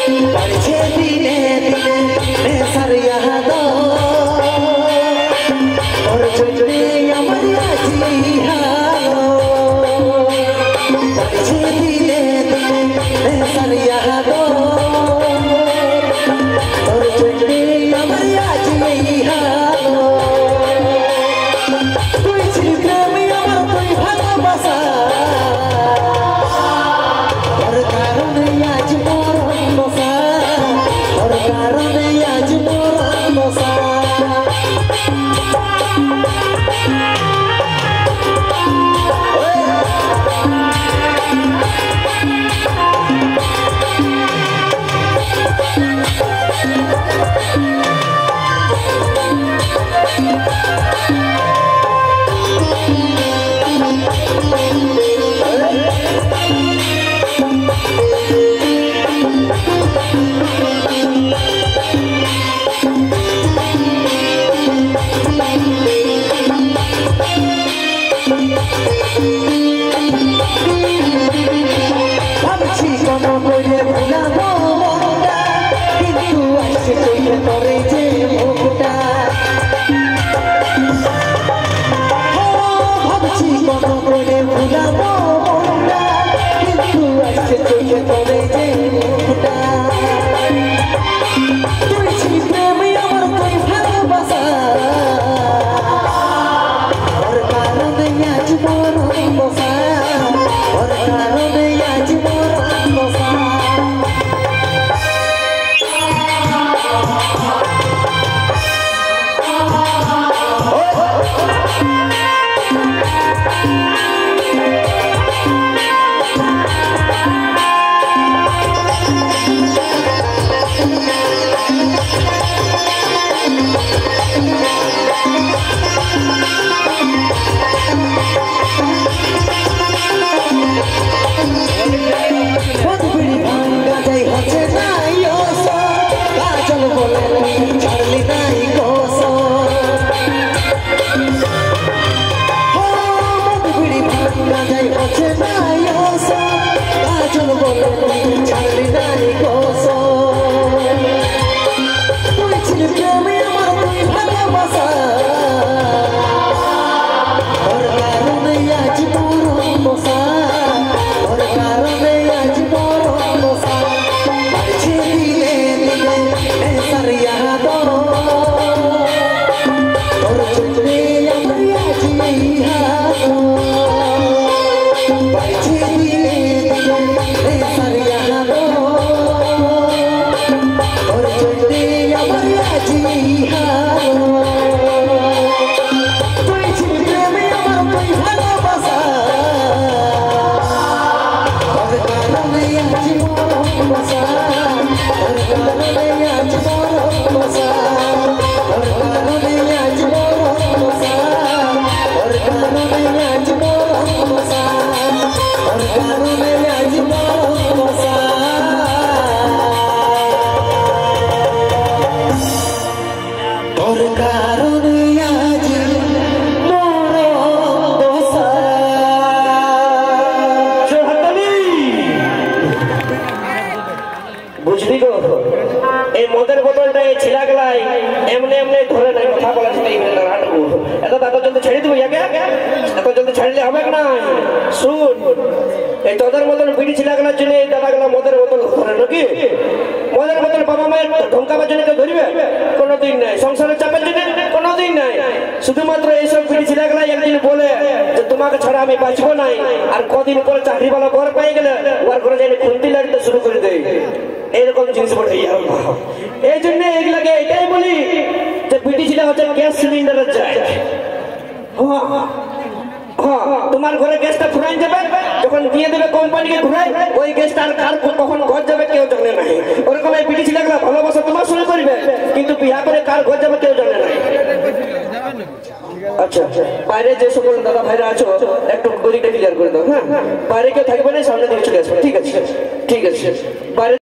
बढ़े धीरे धीरे सरिया दो और चुने अमरिया जी हालो बढ़े धीरे धीरे सरिया दो और चुने अमरिया जी हालो कोई छिलके में अमर कोई भालोबासा और कारण आज मोर बसा और कारण आज मोर बसा মদের বোতলটা ছিলা গেলাই এমনি এমনি ধরে নাই কথা বলা এত জলদি ছেড়ে দিব এত জলদি ছাড়লে হবে না। শুন এই তোদের মতন বিড়ি ছিলা গেলার জন্য এই দাদাগুলা মদের বোতল ধরে নাকি মদের বোতল বাবা মায়ের ঢঙ্কাবার জন্য ধরবে কোনোদিন নাই, সংসারের চাপের জন্য কোনোদিন নাই। শুধুমাত্র এইসব বিড়ি ছিলা গেলাই একদিন বলে যে তোমাকে ছাড়া আমি বাঁচবো নাই, আর কদিন পরে চাকরিওয়ালা ঘর পাই গেলে ওর ঘরে যাই খুন্তি লাগতে শুরু করে দেয়। এইরকম জিনিস বটে। এই জন্য এগুলাকে এটাই বলি যে বিড়ি ছিলা হচ্ছে গ্যাস সিলিন্ডারের যায়। তোমার ঘরে গ্যাসটা ফুরাই যাবে, যখন দিয়ে দেবে কোম্পানিকে ঘুরাই ওই গ্যাসটা আর কার কখন ঘর যাবে কেউ জানে না। ওরকম এই বিড়ি ছিলা গেলা ভালোবাসা তোমার শুরু করবে, কিন্তু বিয়া করে কার ঘর যাবে কেউ জানে না। আচ্ছা, বাইরে যে সকল দাদা ভাইরা আছো একটু গদিটা ক্লিয়ার করে দাও। হ্যাঁ, বাইরে কেউ থাকবে না, সামনে দিকে চলে আসবে। ঠিক আছে, ঠিক আছে। বাইরে